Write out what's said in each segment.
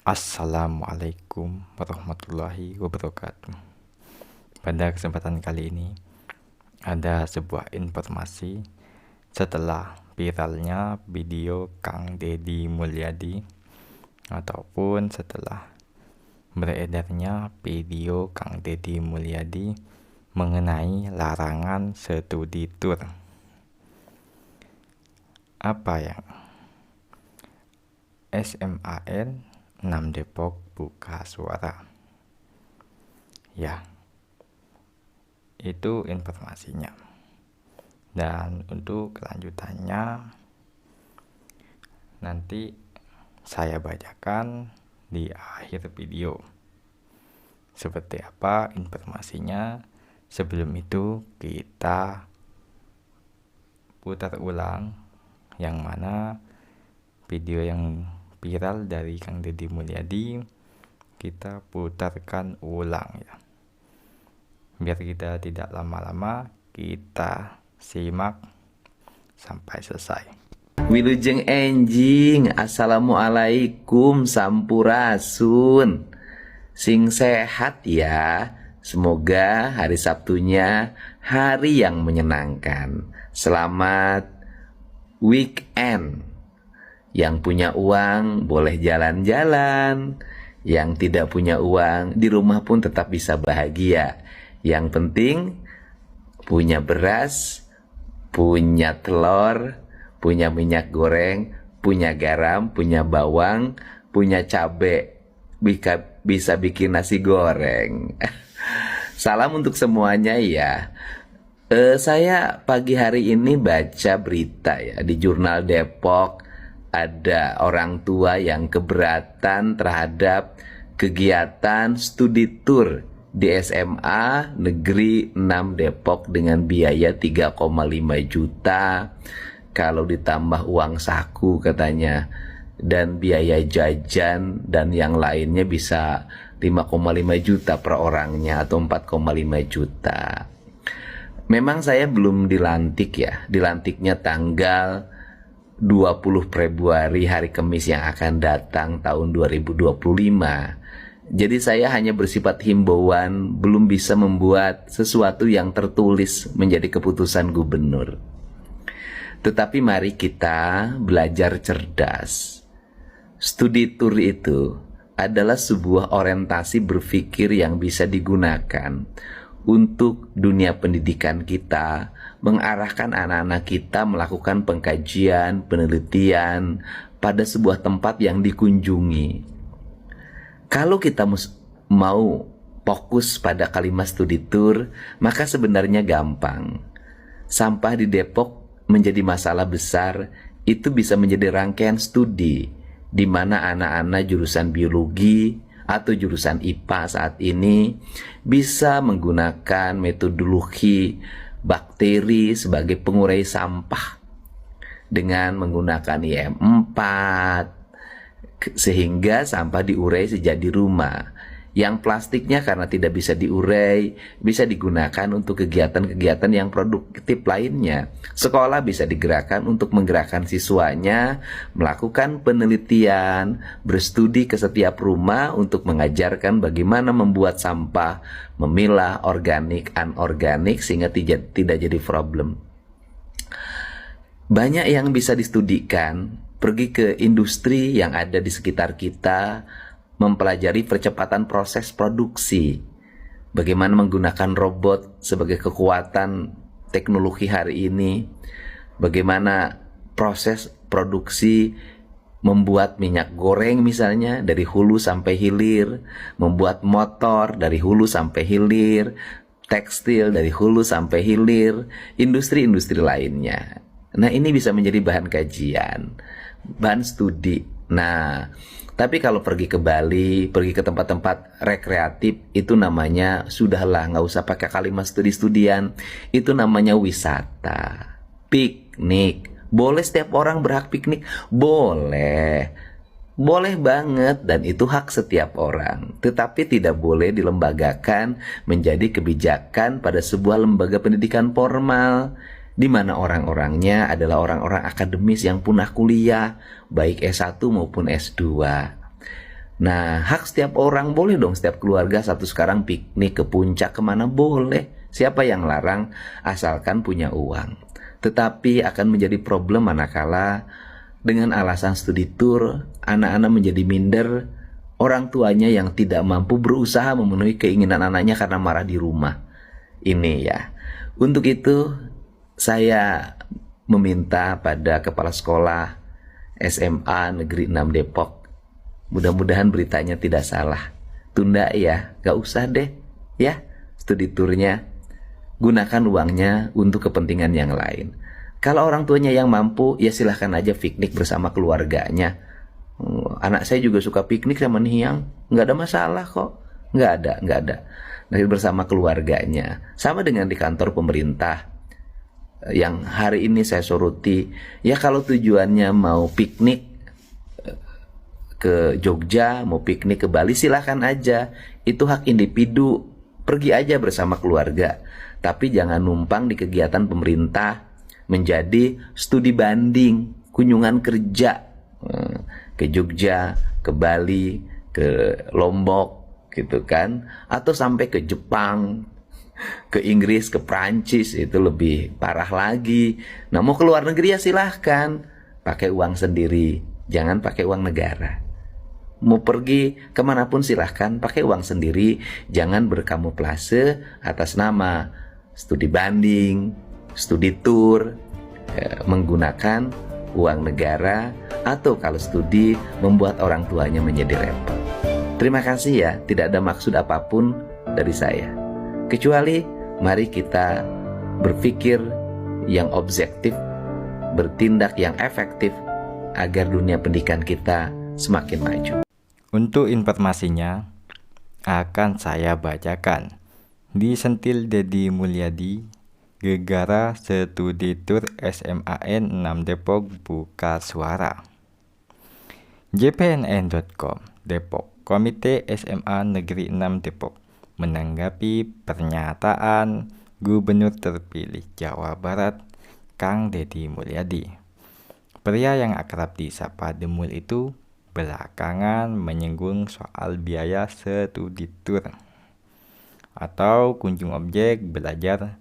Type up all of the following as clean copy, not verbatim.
Assalamualaikum warahmatullahi wabarakatuh. Pada kesempatan kali ini ada sebuah informasi setelah viralnya video Kang Deddy Mulyadi ataupun setelah beredarnya video Kang Deddy Mulyadi mengenai larangan studi tour. Apa yang SMAN 6 Depok buka suara? Ya, itu informasinya. Dan untuk kelanjutannya nanti saya bacakan di akhir video. Seperti apa informasinya? Sebelum itu kita putar ulang yang mana video yang viral dari Kang Deddy Mulyadi. Kita putarkan ulang ya, biar kita tidak lama-lama, kita simak sampai selesai. Wilujeng enjing, assalamualaikum sampurasun. Sing sehat ya. Semoga hari Sabtunya hari yang menyenangkan. Selamat weekend. Yang punya uang boleh jalan-jalan, yang tidak punya uang di rumah pun tetap bisa bahagia. Yang penting punya beras, punya telur, punya minyak goreng, punya garam, punya bawang, punya cabai, bisa bikin nasi goreng. Salam untuk semuanya ya. Saya pagi hari ini baca berita ya di Jurnal Depok. Ada orang tua yang keberatan terhadap kegiatan studi tour di SMA Negeri 6 Depok dengan biaya 3,5 juta. Kalau ditambah uang saku katanya, dan biaya jajan dan yang lainnya bisa 5,5 juta per orangnya atau 4,5 juta. Memang saya belum dilantik ya. Dilantiknya tanggal 20 Februari hari Kamis yang akan datang tahun 2025. Jadi saya hanya bersifat himbauan, belum bisa membuat sesuatu yang tertulis menjadi keputusan gubernur. Tetapi mari kita belajar cerdas. Studi tour itu adalah sebuah orientasi berpikir yang bisa digunakan untuk dunia pendidikan kita, mengarahkan anak-anak kita melakukan pengkajian, penelitian pada sebuah tempat yang dikunjungi. Kalau kita mau fokus pada kalimat studi tour, maka sebenarnya gampang. Sampah di Depok menjadi masalah besar, itu bisa menjadi rangkaian studi di mana anak-anak jurusan biologi atau jurusan IPA saat ini bisa menggunakan metodologi bakteri sebagai pengurai sampah dengan menggunakan IM4, sehingga sampah diurai sejak di rumah. Yang plastiknya karena tidak bisa diurai, bisa digunakan untuk kegiatan-kegiatan yang produktif lainnya. Sekolah bisa digerakkan untuk menggerakkan siswanya melakukan penelitian, berstudi ke setiap rumah untuk mengajarkan bagaimana membuat sampah, memilah organik, anorganik sehingga tidak jadi problem. Banyak yang bisa distudikan, pergi ke industri yang ada di sekitar kita, mempelajari percepatan proses produksi, bagaimana menggunakan robot sebagai kekuatan teknologi hari ini, bagaimana proses produksi membuat minyak goreng misalnya dari hulu sampai hilir, membuat motor dari hulu sampai hilir, tekstil dari hulu sampai hilir, industri-industri lainnya. Nah, ini bisa menjadi bahan kajian, bahan studi. Nah, tapi kalau pergi ke Bali, pergi ke tempat-tempat rekreatif, itu namanya sudahlah, nggak usah pakai kalimat studi-studian. Itu namanya wisata, piknik. Boleh setiap orang berhak piknik? Boleh. Boleh banget, dan itu hak setiap orang. Tetapi tidak boleh dilembagakan menjadi kebijakan pada sebuah lembaga pendidikan formal, di mana orang-orangnya adalah orang-orang akademis yang punah kuliah, baik S1 maupun S2. Nah, hak setiap orang boleh dong, setiap keluarga satu sekarang piknik ke puncak kemana boleh. Siapa yang larang asalkan punya uang. Tetapi akan menjadi problem manakala dengan alasan studi tour, anak-anak menjadi minder, orang tuanya yang tidak mampu berusaha memenuhi keinginan anaknya karena marah di rumah. Ini ya. Untuk itu saya meminta pada kepala sekolah SMA Negeri 6 Depok, mudah-mudahan beritanya tidak salah. Tunda ya, gak usah deh ya studi turnya. Gunakan uangnya untuk kepentingan yang lain. Kalau orang tuanya yang mampu, ya silahkan aja piknik bersama keluarganya. Anak saya juga suka piknik sama Niang, nggak ada masalah kok. Nggak ada. Nanti bersama keluarganya. Sama dengan di kantor pemerintah. Yang hari ini saya soroti, ya kalau tujuannya mau piknik ke Jogja, mau piknik ke Bali, silahkan aja. Itu hak individu. Pergi aja bersama keluarga. Tapi jangan numpang di kegiatan pemerintah menjadi studi banding, kunjungan kerja ke Jogja, ke Bali, ke Lombok gitu kan, atau sampai ke Jepang, ke Inggris, ke Prancis, itu lebih parah lagi. Nah, mau ke luar negeri ya silahkan, pakai uang sendiri, jangan pakai uang negara. Mau pergi kemanapun silahkan pakai uang sendiri, jangan berkamuflase atas nama studi banding, studi tour, menggunakan uang negara, atau kalau studi membuat orang tuanya menjadi repot. Terima kasih ya, tidak ada maksud apapun dari saya. Kecuali mari kita berpikir yang objektif, bertindak yang efektif agar dunia pendidikan kita semakin maju. Untuk informasinya akan saya bacakan. Disentil Dedi Mulyadi, Gegara Studi Tour SMAN 6 Depok buka suara. jpnn.com Depok, Komite SMA Negeri 6 Depok menanggapi pernyataan Gubernur terpilih Jawa Barat Kang Dedi Mulyadi. Pria yang akrab disapa Demul itu belakangan menyinggung soal biaya studi tour atau kunjung objek belajar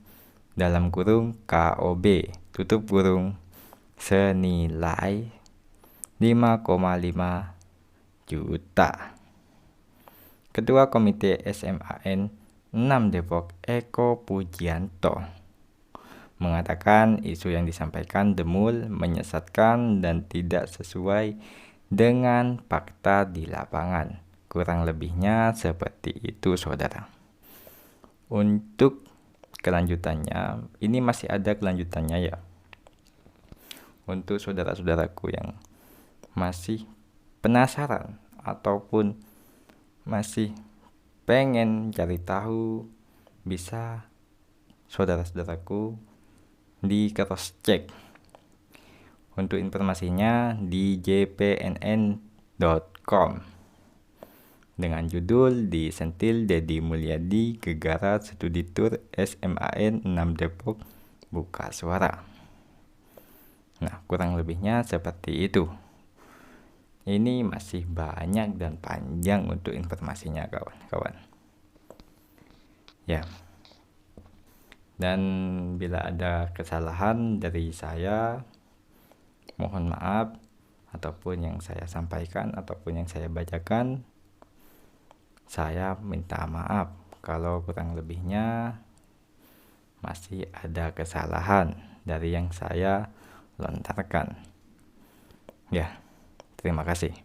dalam kurung KOB tutup kurung senilai 5,5 juta. Ketua Komite SMAN 6 Depok Eko Pujianto mengatakan isu yang disampaikan Demul menyesatkan dan tidak sesuai dengan fakta di lapangan. Kurang lebihnya seperti itu, saudara. Untuk kelanjutannya, ini masih ada kelanjutannya ya. Untuk saudara-saudaraku yang masih penasaran ataupun masih pengen cari tahu, bisa saudara-saudaraku di cross check. Untuk informasinya di jpnn.com dengan judul Disentil Dedi Mulyadi, Gegara Studi Tour SMAN 6 Depok buka suara. Nah, kurang lebihnya seperti itu. Ini masih banyak dan panjang untuk informasinya, kawan-kawan. Ya. Dan bila ada kesalahan dari saya, mohon maaf, ataupun yang saya sampaikan ataupun yang saya bacakan, saya minta maaf kalau kurang lebihnya masih ada kesalahan dari yang saya lontarkan. Ya, terima kasih.